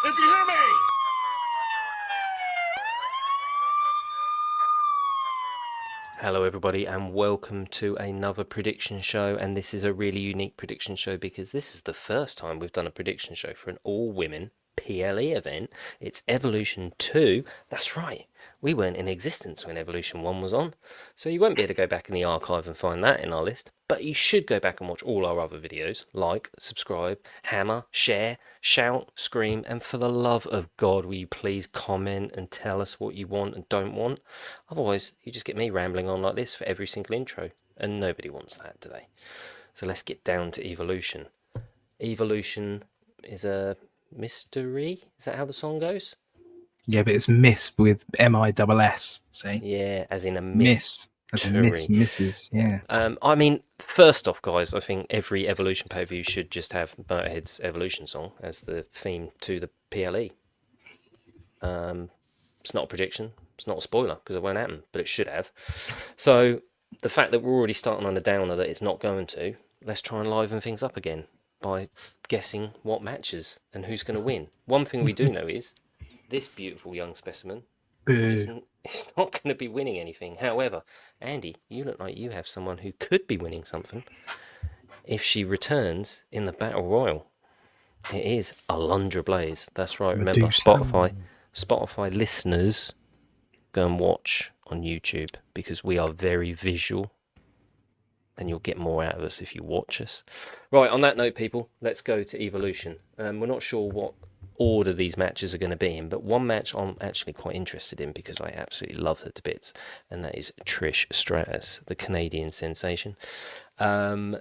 if you hear me. Hello everybody and welcome to another prediction show, and this is a really unique prediction show because this is the first time we've done a prediction show for an all-women PLE event. It's Evolution 2. That's right, we weren't in existence when Evolution 1 was on, so you won't be able to go back in the archive and find that in our list, but you should go back and watch all our other videos. Like, subscribe, hammer, share, shout, scream, and for the love of God, will you please comment and tell us what you want and don't want? Otherwise, you just get me rambling on like this for every single intro, and nobody wants that, do they? So let's get down to Evolution. Evolution is a mystery. Is that how the song goes? Yeah, but it's Miss with MISS. See? Yeah, as in a Miss. As a Miss, Mrs. Yeah. I mean, first off, guys, I think every Evolution pay-per-view should just have Motorhead's Evolution song as the theme to the PLE. It's not a prediction. It's not a spoiler because it won't happen, but it should have. So the fact that we're already starting on a downer that it's not going to, let's try and liven things up again by guessing what matches and who's going to win. One thing we do know is this beautiful young specimen is not going to be winning anything. However, Andy, you look like you have someone who could be winning something if she returns in the Battle Royal. It is Alundra Blaze. That's right. Remember, Spotify listeners, go and watch on YouTube because we are very visual and you'll get more out of us if you watch us. Right, on that note, people, let's go to Evolution. We're not sure what order these matches are going to be in, but one match I'm actually quite interested in because I absolutely love her to bits, and that is Trish Stratus, the Canadian sensation.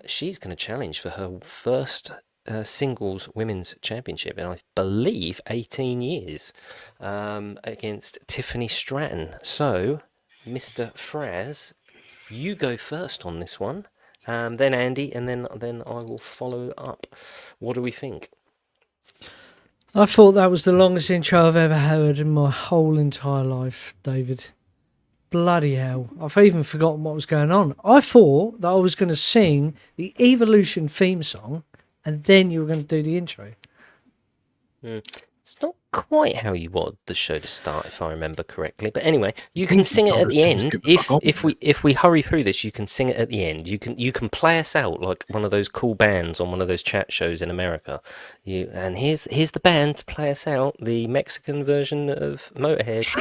She's going to challenge for her first singles women's championship in, I believe, 18 years against Tiffany Stratton. So, Mr. Fraz, you go first on this one, then Andy, and then I will follow up. What do we think? I thought that was the longest intro I've ever heard in my whole entire life, David. Bloody hell. I've even forgotten what was going on. I thought that I was going to sing the Evolution theme song and then you were going to do the intro. It's not quite how you wanted the show to start, if I remember correctly. But anyway, you can sing it at the end. If we hurry through this, you can sing it at the end. You can play us out like one of those cool bands on one of those chat shows in America. And here's the band to play us out, the Mexican version of Motorhead.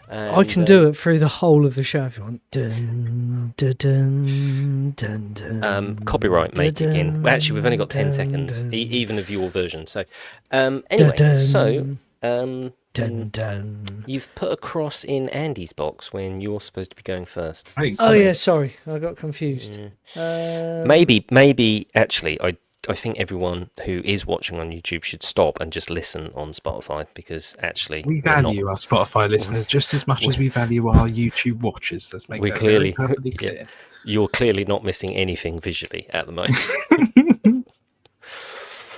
And, I can do it through the whole of the show if you want. Dun, dun, dun, dun, dun, copyright, mate, again. Well, actually, we've only got 10 seconds, even of your version. So, anyway, you've put a cross in Andy's box when you're supposed to be going first. Oh, yeah, sorry. I got confused. Maybe, actually, I think everyone who is watching on YouTube should stop and just listen on Spotify because actually we value our Spotify listeners just as much as we value our YouTube watchers. Let's make that very perfectly clear. Yeah, you're clearly not missing anything visually at the moment.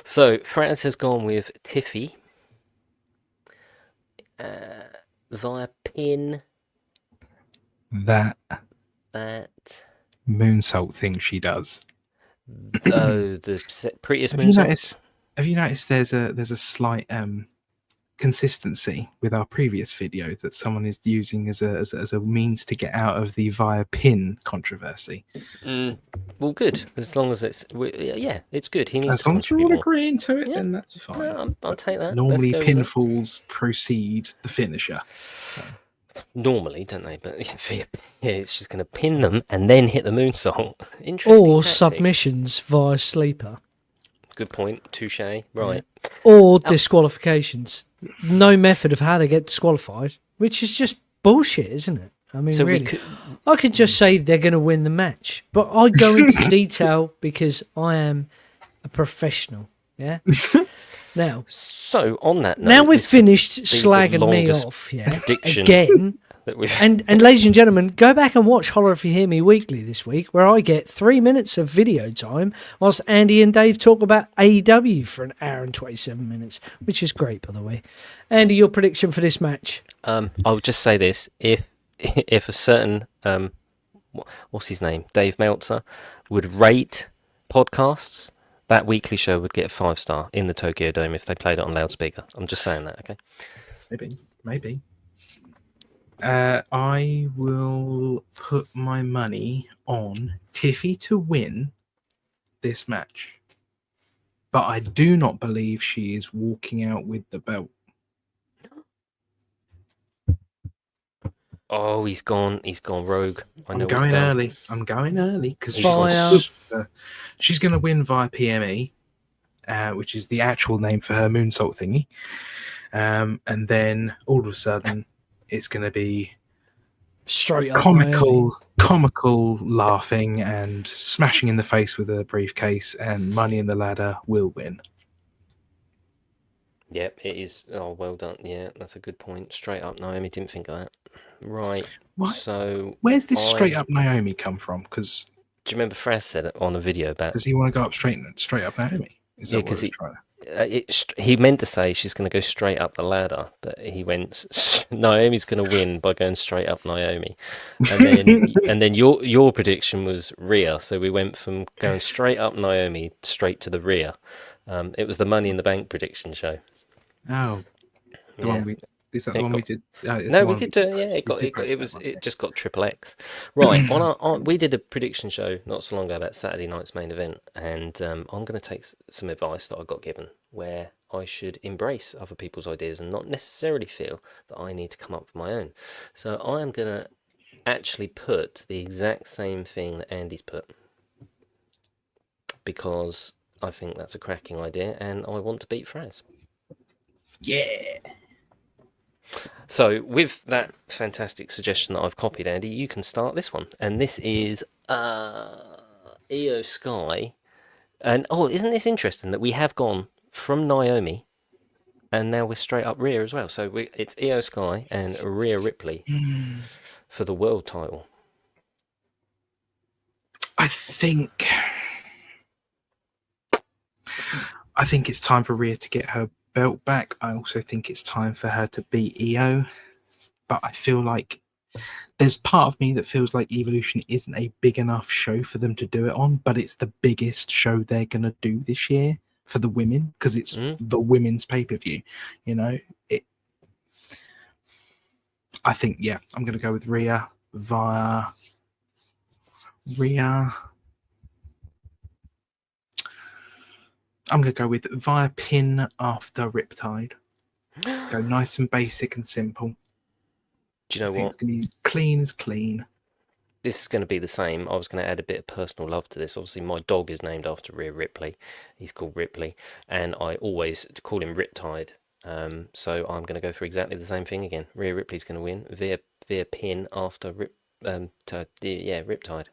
So Fraz has gone with Tiffy via pin. That moonsault thing she does. Oh, the prettiest moonsault. Have you noticed there's a slight consistency with our previous video that someone is using as a means to get out of the via pin controversy? Well, good. As long as it's it's good. He needs as long as we're all agreeing to it, then that's fine. No, I'll take that. Normally, pinfalls precede the finisher. So. Normally, don't they? But it's just going to pin them and then hit the moonsault. Interesting. Or tactic. Submissions via sleeper. Good point. Touche. Right. Or disqualifications. No method of how they get disqualified, which is just bullshit, isn't it? I mean, so really, I could just say they're going to win the match, but I go into detail because I am a professional. Yeah. Now, so on that note, now we've finished slagging me off, again. And ladies and gentlemen, go back and watch Holla If You Hear Me Weekly this week, where I get 3 minutes of video time whilst Andy and Dave talk about AEW for an hour and 27 minutes, which is great, by the way. Andy, your prediction for this match? I'll just say this: if a certain what's his name, Dave Meltzer, would rate podcasts, That weekly show would get a 5-star in the Tokyo Dome if they played it on loudspeaker. I'm just saying that, okay? Maybe. I will put my money on Tiffy to win this match, but I do not believe she is walking out with the belt. Oh, he's gone rogue. I'm going early because she's going to win via PME, which is the actual name for her moonsault thingy. And then all of a sudden, it's going to be straight up comical laughing and smashing in the face with a briefcase, and Money in the Ladder will win. Yep, it is. Oh, well done. Yeah, that's a good point. Straight up Naomi, didn't think of that. Right. What? So where's this straight up Naomi come from? Because do you remember Fraz said it on a video about? Does he want to go up straight up Naomi? Is that what he meant to say she's going to go straight up the ladder, but he went Naomi's going to win by going straight up Naomi, and then your prediction was Rhea, so we went from going straight up Naomi straight to the Rhea. It was the Money in the Bank prediction show. Oh, the one we is that the one we did? No, we did. It just got triple X. Right. We did a prediction show not so long ago about Saturday night's main event, and I'm going to take some advice that I got given where I should embrace other people's ideas and not necessarily feel that I need to come up with my own. So I am going to actually put the exact same thing that Andy's put, because I think that's a cracking idea, and I want to beat Fraz. Yeah. So with that fantastic suggestion that I've copied, Andy, you can start this one. And this is Io Sky. And isn't this interesting that we have gone from Naomi and now we're straight up Rhea as well. So it's Io Sky and Rhea Ripley for the world title. I think it's time for Rhea to get her belt back. I also think it's time for her to beat Io, but I feel like there's part of me that feels like Evolution isn't a big enough show for them to do it on, but it's the biggest show they're gonna do this year for the women because it's the women's pay-per-view. You know, I think I'm gonna go with Rhea via Rhea. I'm going to go with via pin after Riptide. Go nice and basic and simple. Do you know what? It's going to be clean as clean. This is going to be the same. I was going to add a bit of personal love to this. Obviously, my dog is named after Rhea Ripley. He's called Ripley, and I always call him Riptide. So I'm going to go for exactly the same thing again. Rhea Ripley's going to win via pin after Riptide.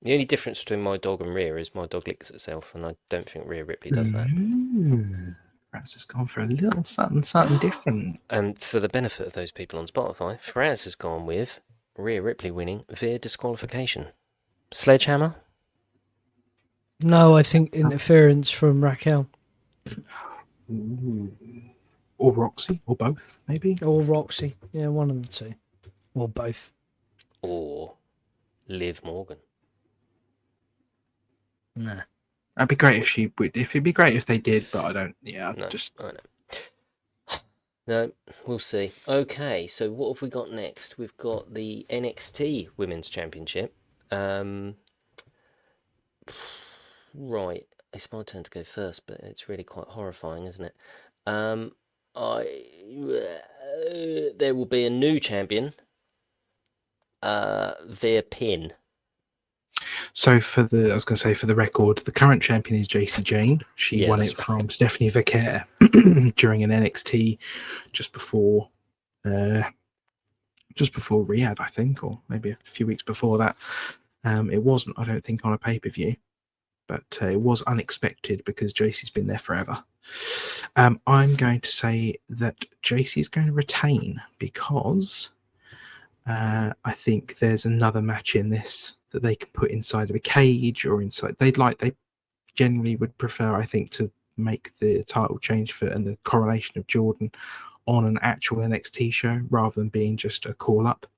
The only difference between my dog and Rhea is my dog licks itself, and I don't think Rhea Ripley does that. Fraz has gone for a little something different. And for the benefit of those people on Spotify, Fraz has gone with Rhea Ripley winning via disqualification. Sledgehammer? No, I think interference from Raquel. Ooh. Or Roxy, or both, maybe. Or Roxy. Yeah, one of the two. Or both. Or Liv Morgan. Nah. It'd be great if she would. It'd be great if they did, but I don't. Yeah, I know. No, we'll see. Okay, so what have we got next? We've got the NXT Women's Championship. Right, it's my turn to go first, but it's really quite horrifying, isn't it? There will be a new champion via pin. So for the record, the current champion is JC Jane. She won it from Stephanie Vaquer during an NXT just before Riyadh, I think, or maybe a few weeks before that. It wasn't, I don't think, on a pay-per-view, but it was unexpected because JC's been there forever. I'm going to say that JC is going to retain because I think there's another match in this that they can put inside of a cage or inside. They generally would prefer, I think, to make the title change and the coronation of Jordan on an actual NXT show rather than being just a call up.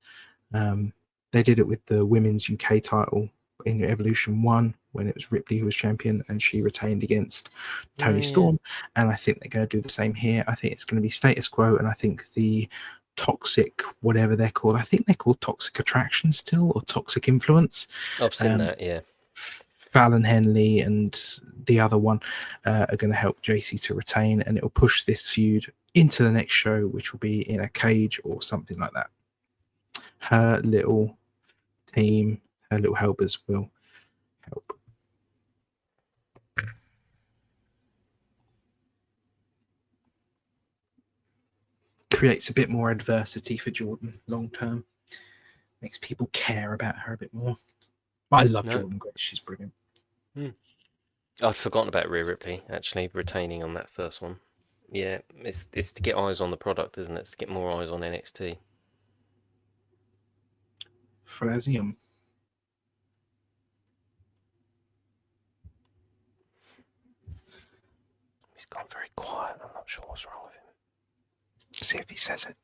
They did it with the women's UK title in Evolution 1 when it was Ripley who was champion and she retained against Tony Storm. And I think they're going to do the same here. I think it's going to be status quo, and I think the toxic, whatever they're called, I think they're called toxic attraction still, or toxic influence. I've seen that, yeah. Fallon Henley and the other one are going to help JC to retain, and it will push this feud into the next show, which will be in a cage or something like that. Her little team, her little helpers will help. Creates a bit more adversity for Jordan long term. Makes people care about her a bit more. I love Jordan Grace. She's brilliant. I'd forgotten about Rhea Ripley actually retaining on that first one. Yeah, it's to get eyes on the product, isn't it? It's to get more eyes on NXT. Frazium. He's gone very quiet. I'm not sure what's wrong with him. See if he says it.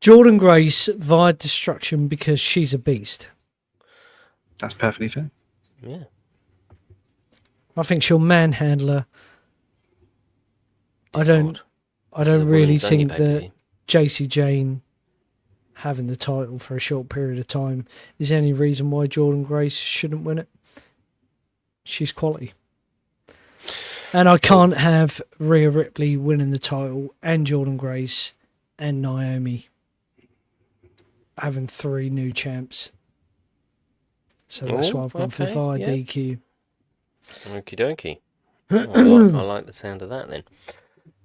Jordan Grace via destruction because she's a beast. That's perfectly fair. Yeah. I think she'll manhandle her. I don't really think that JC Jane having the title for a short period of time is any reason why Jordan Grace shouldn't win it. She's quality. And I can't have Rhea Ripley winning the title and Jordan Grace and Naomi having 3 new champs. So that's why I've gone for via DQ. Okie dokie. I like the sound of that then.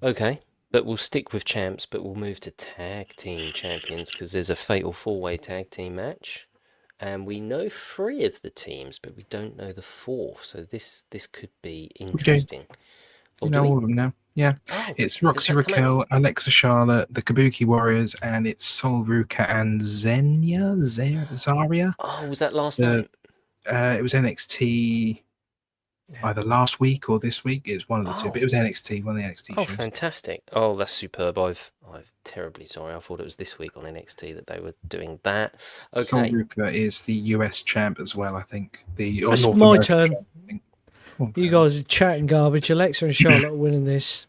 Okay, but we'll stick with champs, but we'll move to tag team champions because there's a fatal 4-way tag team match. And we know 3 of the teams, but we don't know the 4th. So this could be interesting. You know all of them now. Yeah. Oh, it's Roxy Raquel, Alexa Charlotte, the Kabuki Warriors, and it's Sol Ruka and Zarya. Oh, was that last night? It was NXT either last week or this week. It was one of the two, but it was NXT, one of the NXT shows. Oh, fantastic. Oh, that's superb. I'm terribly sorry. I thought it was this week on NXT that they were doing that. Okay. Sol Ruka is the US champ as well, I think. It's my turn. You guys are chatting garbage. Alexa and Charlotte are winning this.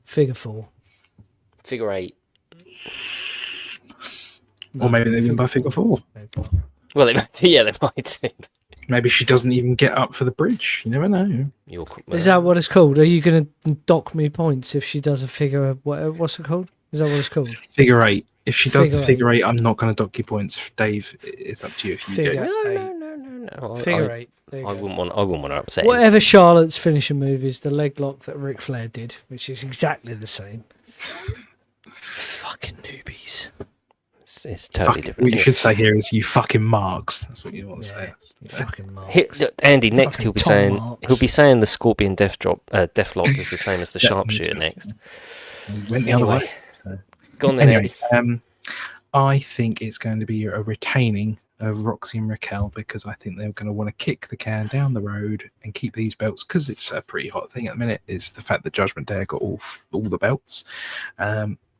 Figure 4. Figure 8. Or maybe they win by figure 4. Well, they might. Maybe she doesn't even get up for the bridge. You never know. Is that what it's called? Are you going to dock me points if she does a figure? What's it called? Is that what it's called? Figure 8. If she does the figure 8, I'm not going to dock you points. Dave, it's up to you if you do. No. Figure 8. I wouldn't want to upset Whatever Charlotte's finishing move is, the leg lock that Ric Flair did, which is exactly the same. Fucking newbies. It's totally different. What you should say here is you fucking marks. That's what you want to say. Fucking marks. Andy, next fucking he'll be saying the Scorpion Deathlock is the same as the Sharpshooter next. Went the other way. So. Go on then, Andy. I think it's going to be a retaining of Roxy and Raquel because I think they're going to want to kick the can down the road and keep these belts because it's a pretty hot thing at the minute is the fact that Judgment Day got all the belts.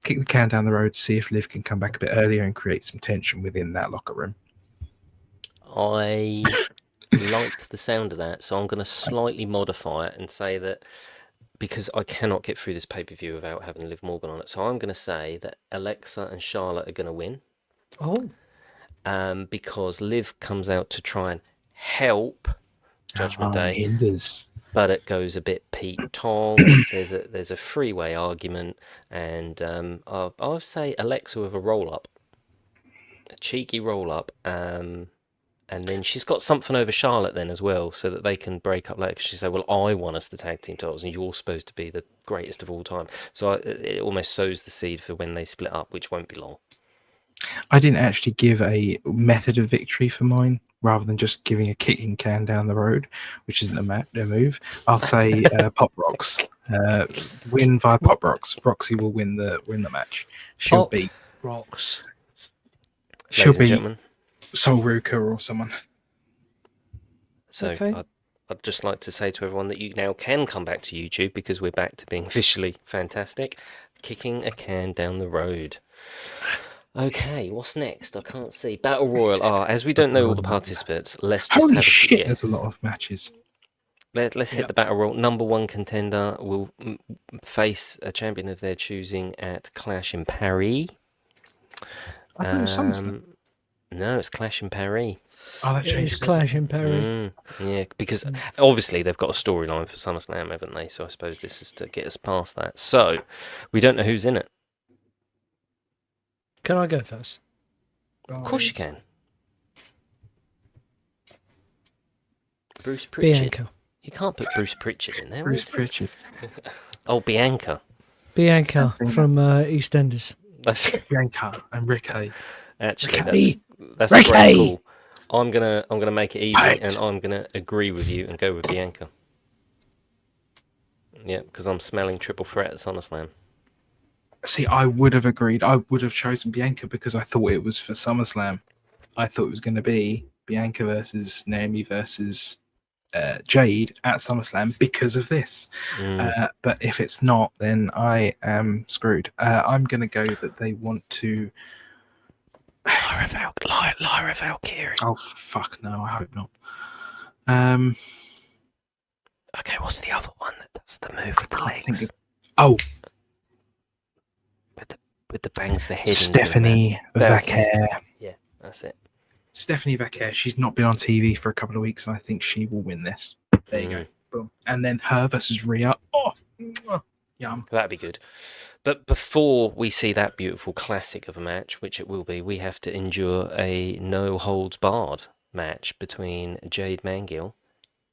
Kick the can down the road, see if Liv can come back a bit earlier and create some tension within that locker room. I liked the sound of that, so I'm going to slightly modify it and say that because I cannot get through this pay-per-view without having Liv Morgan on it, so I'm going to say that Alexa and Charlotte are going to win. Oh. Because Liv comes out to try and help Judgment Day. Hinders. But it goes a bit Pete Tong. There's a freeway argument, and I'll say Alexa with a roll-up. A cheeky roll-up. And then she's got something over Charlotte then as well, so that they can break up later. She say, well, I want us to tag team titles, and you're supposed to be the greatest of all time. So it almost sows the seed for when they split up, which won't be long. I didn't actually give a method of victory for mine, rather than just giving a kicking can down the road, which isn't a move. I'll say Pop Rocks. Win via Pop Rocks. Roxy will win the match. She'll beat Rocks. She'll beat Sol Ruka or someone. So I'd just like to say to everyone that you now can come back to YouTube because we're back to being visually fantastic. Kicking a can down the road. Okay, what's next? I can't see. Battle Royal. As we don't know all the participants, let's just Holy have a shit! guess. There's a lot of matches. Let's hit the Battle Royal. Number one contender will face a champion of their choosing at Clash in Paris. I thought it was SummerSlam. No, it's Clash in Paris. Oh, that changes. It's Clash in Paris. Yeah, because obviously they've got a storyline for SummerSlam, haven't they? So I suppose this is to get us past that. So we don't know who's in it. Can I go first? Of course you can. Bruce Pritchard. Bianca. You can't put Bruce Pritchard in there. Bruce Pritchard. Oh, Bianca. Bianca from EastEnders. That's Bianca and Ricky. actually that's Ricky. a great call. I'm gonna make it easy, and I'm gonna agree with you and go with Bianca. Yeah, because I'm smelling triple threat at SummerSlam. See, I would have agreed. I would have chosen Bianca because I thought it was for SummerSlam. I thought it was going to be Bianca versus Naomi versus Jade at SummerSlam because of this. But if it's not, then I am screwed. I'm going to go that they want to... Lyra Valkyrie. Oh, fuck no, I hope not. Okay, what's the other one that does the move with the legs? With the bangs the head. Stephanie Vaquer. Yeah, that's it. Stephanie Vaquer. She's not been on TV for a couple of weeks, and I think she will win this. There you go. Boom. And then her versus Rhea. Oh, yum. That'd be good. But before we see that beautiful classic of a match, which it will be, we have to endure a no-holds-barred match between Jade Mangill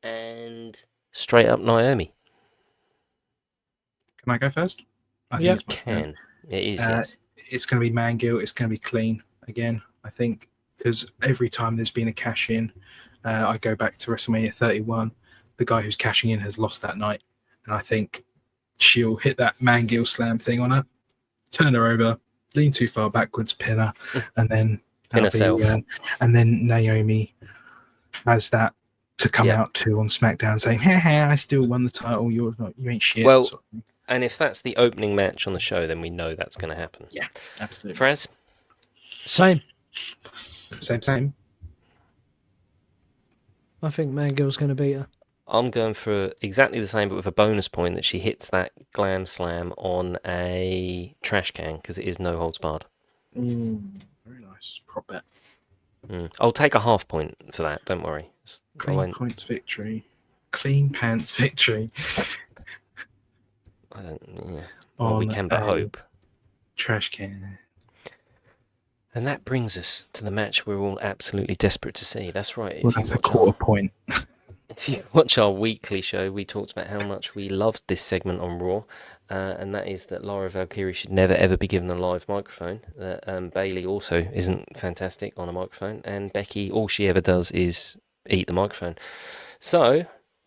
and straight-up Naomi. Can I go first? I think You it's my can. turn. It is, yes. It's going to be Mangill. It's going to be clean again, I think, because every time there's been a cash-in, I go back to WrestleMania 31. The guy who's cashing in has lost that night, and I think she'll hit that Mangill slam thing on her, turn her over, lean too far backwards, pin her, and then Pin herself. And then Naomi has that to come out to on SmackDown saying, "Ha, I still won the title. You ain't shit." Well, sort of thing. And if that's the opening match on the show, then we know that's going to happen. Yeah, absolutely. Fraz? Same. Same. I think Mangill's going to beat her. I'm going for exactly the same, but with a bonus point that she hits that glam slam on a trash can, because it is no holds barred. Very nice. Prop bet. I'll take a half point for that, don't worry. Clean points victory. Clean pants victory. I don't. Yeah. Well, we can but hope. Trash can. And that brings us to the match we're all absolutely desperate to see. That's right. Well, that's a quarter point. If you watch our weekly show, we talked about how much we loved this segment on Raw, and that is that Lyra Valkyrie should never ever be given a live microphone. Bailey also isn't fantastic on a microphone, and Becky, all she ever does is eat the microphone. So,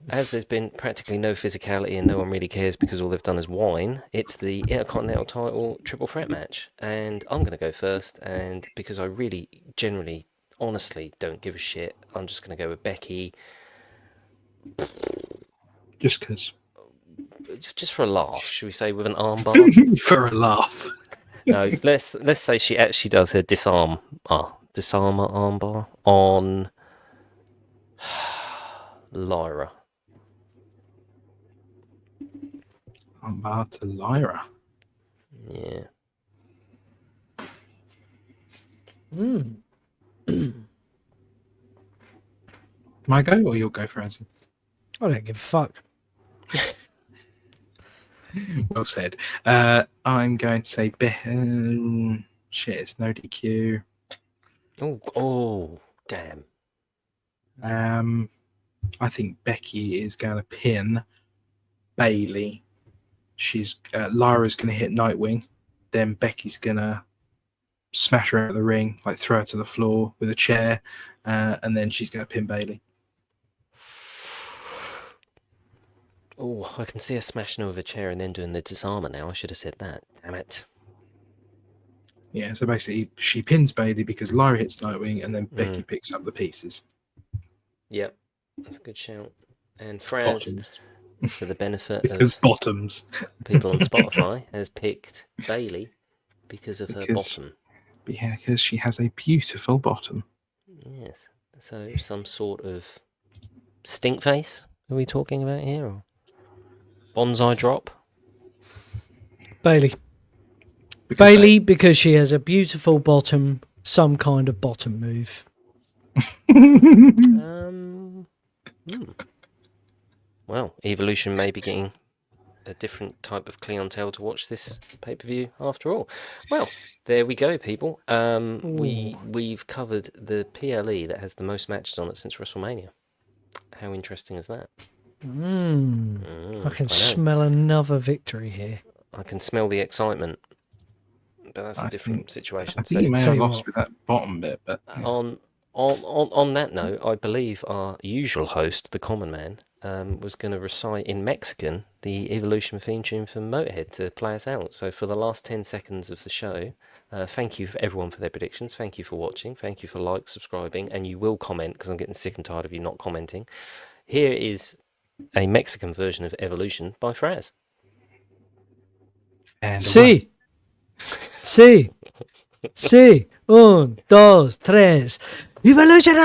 as there's been practically no physicality and no one really cares because all they've done is whine, it's the Intercontinental title triple threat match. And I'm going to go first, and because I really, generally, honestly don't give a shit, I'm just going to go with Becky. Just because. Just for a laugh, should we say with an armbar? For a laugh. No, let's say she actually does her disarmer armbar on Lyra. Armbar to Lyra. Yeah. My go or you'll go, Francie? I don't give a fuck. Well said. I'm going to say shit, it's no DQ. Oh, damn. I think Becky is going to pin Bailey. Lyra's going to hit Nightwing. Then Becky's going to smash her out of the ring, like throw her to the floor with a chair, and then she's going to pin Bailey. Oh, I can see her smashing over a chair and then doing the disarmer now. I should have said that. Damn it. Yeah, so basically she pins Bailey because Lyra hits Nightwing and then Becky picks up the pieces. Yep, that's a good shout. And Fraz, for the benefit of bottoms, people on Spotify, has picked Bailey because of her bottom. because she has a beautiful bottom. Yes. So some sort of stink face are we talking about here? Or bonsai drop? Bailey. Bailey, because she has a beautiful bottom, some kind of bottom move. Well, Evolution may be getting a different type of clientele to watch this pay-per-view after all. Well, there we go, people. We've covered the PLE that has the most matches on it since WrestleMania. How interesting is that? I can smell another victory here. I can smell the excitement, but that's a different situation. I think you may have lost with that bottom bit, but on that note, I believe our usual host, the Common Man, was going to recite in Mexican the Evolution theme tune from Motorhead to play us out. So for the last 10 seconds of the show, thank you for everyone for their predictions. Thank you for watching. Thank you for subscribing, and you will comment because I'm getting sick and tired of you not commenting. Here is a Mexican version of Evolution by Fraz. Sí. Sí. Un, dos, tres. Evolution,